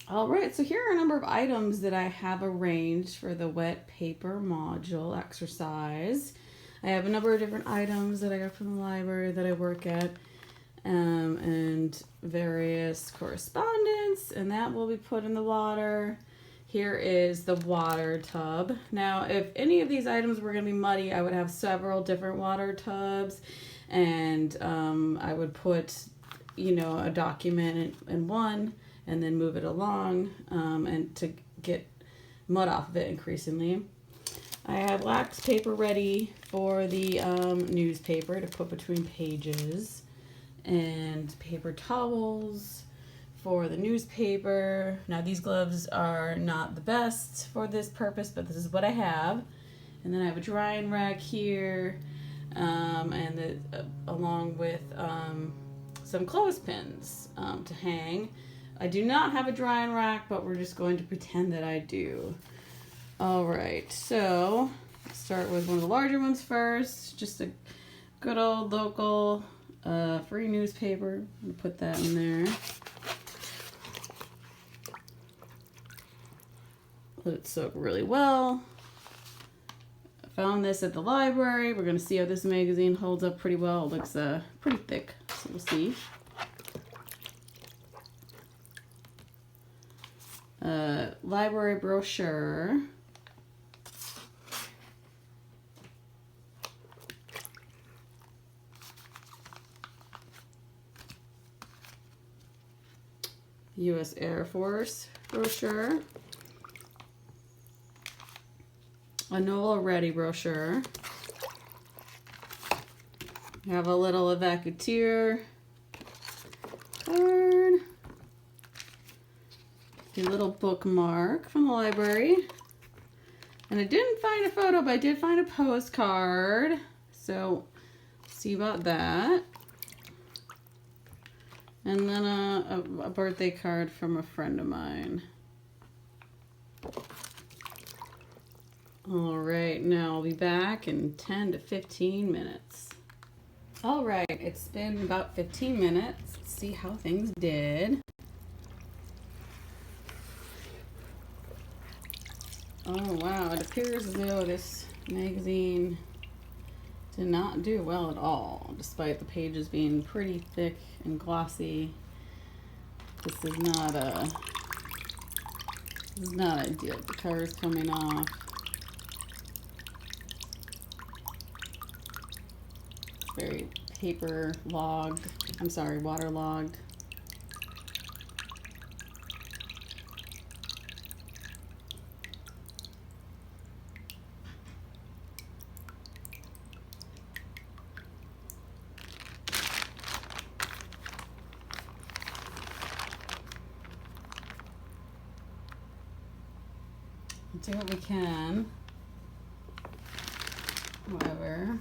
All right, so here are a number of items that I have arranged for the wet paper module exercise. I have a number of different items that I got from the library that I work at, and various correspondence, and that will be put in the water. Here is the water tub. Now, if any of these items were going to be muddy, I would have several different water tubs, and I would put, a document in one, and then move it along, and to get mud off of it increasingly. I have wax paper ready for the newspaper to put between pages, and paper towels for the newspaper. Now, these gloves are not the best for this purpose, but this is what I have. And then I have a drying rack here, along with some clothespins to hang. I do not have a drying rack, but we're just going to pretend that I do. All right, so let's start with one of the larger ones first. Just a good old local free newspaper. I'm gonna put that in there. Let it soak really well. I found this at the library. We're gonna see how this magazine holds up pretty well. It looks pretty thick, so we'll see. Library brochure. U.S. Air Force brochure. A NOLA Ready brochure. We have a little evacueer card. A little bookmark from the library. And I didn't find a photo, but I did find a postcard. So, see about that. And then a birthday card from a friend of mine. All right, now I'll be back in 10 to 15 minutes. All right, it's been about 15 minutes. Let's see how things did. Oh wow, it appears as though this magazine did not do well at all, despite the pages being pretty thick and glossy. This is not ideal. The cover is coming off. It's very waterlogged. Do what we can. However,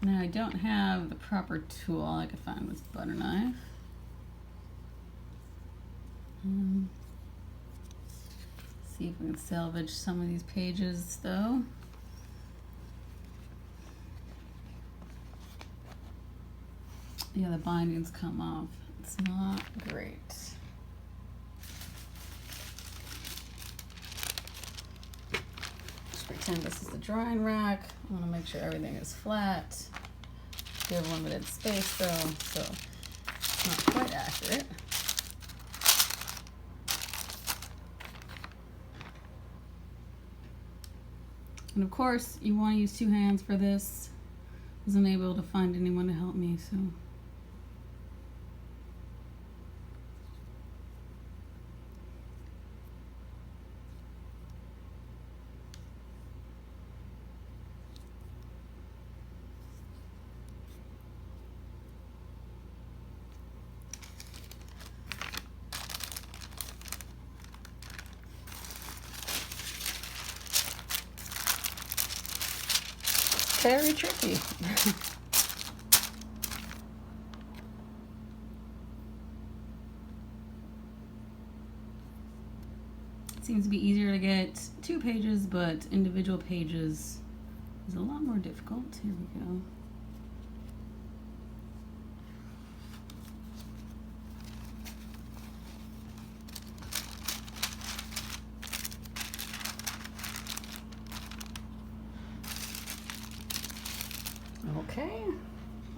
now I don't have the proper tool I could find with butter knife. See if we can salvage some of these pages though. Yeah, the bindings come off. It's not great. Pretend this is the drying rack. I want to make sure everything is flat. We have limited space though, so it's not quite accurate. And of course, you want to use two hands for this. I wasn't able to find anyone to help me, so. Very tricky. It seems to be easier to get 2 pages, but individual pages is a lot more difficult. Here we go.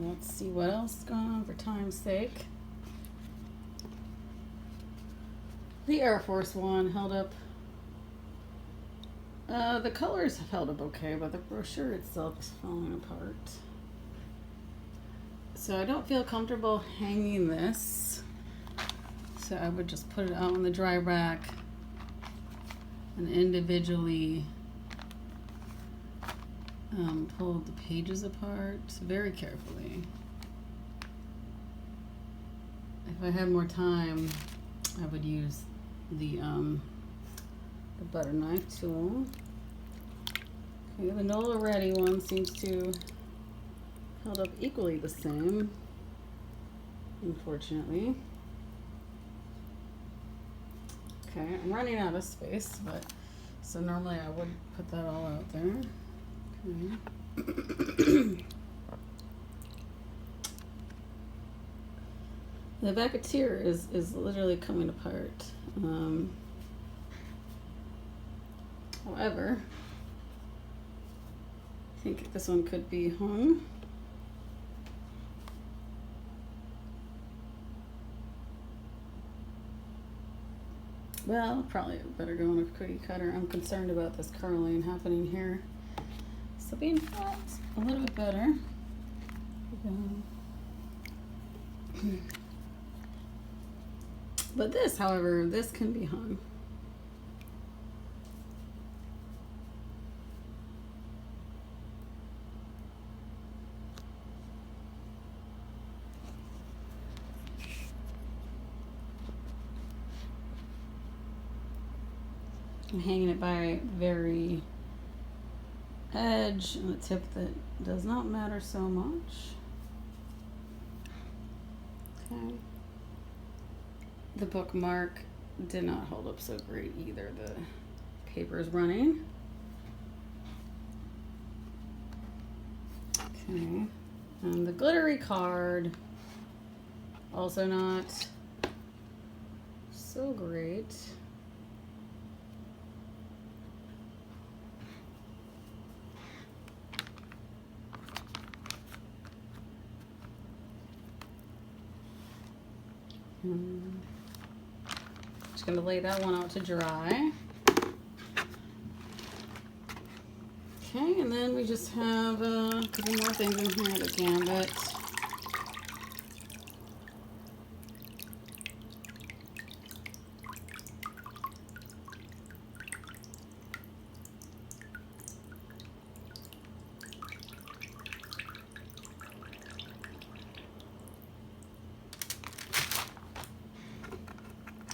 let's see what else is going on for time's sake. The Air Force One held up. The colors have held up okay, but the brochure itself is falling apart. So I don't feel comfortable hanging this. So I would just put it out on the dry rack and individually pull the pages apart very carefully. If I had more time, I would use the butter knife tool. Okay, the Nola Ready one seems to held up equally the same, unfortunately. Okay, I'm running out of space, but so normally I would put that all out there. Okay. The Vacketeer is literally coming apart. However, I think this one could be hung. Well, probably better go on a cookie cutter. I'm concerned about this curling happening here. So being flat, a little bit better. But this, however, this can be hung. I'm hanging it by very edge and a tip that does not matter so much. Okay. The bookmark did not hold up so great either. The paper is running. Okay. And the glittery card, also not so great. Just gonna lay that one out to dry. Okay, and then we just have a couple more things in here. The gambit.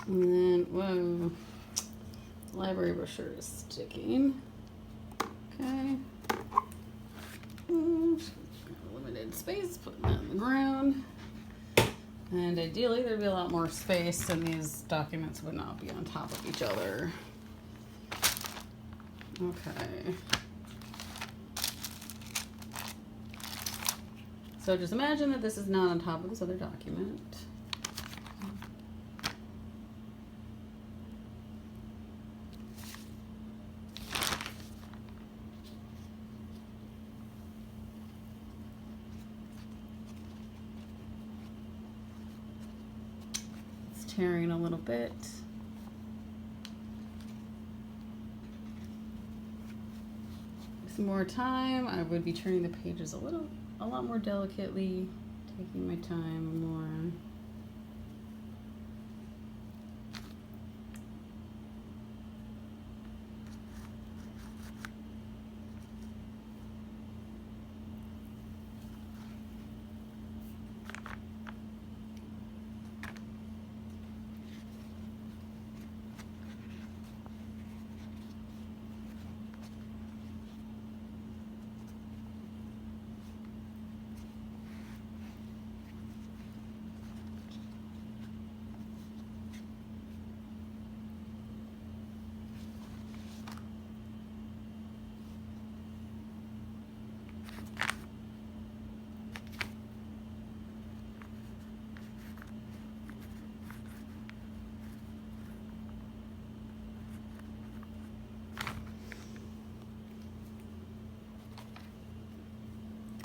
And then, whoa, library brochure is sticking. Okay. Limited space, putting that on the ground. And ideally, there'd be a lot more space, and these documents would not be on top of each other. Okay. So just imagine that this is not on top of this other document. Tearing a little bit. With some more time, I would be turning the pages a lot more delicately, taking my time more.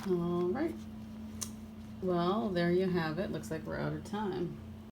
All right. Well, there you have it. Looks like we're out of time.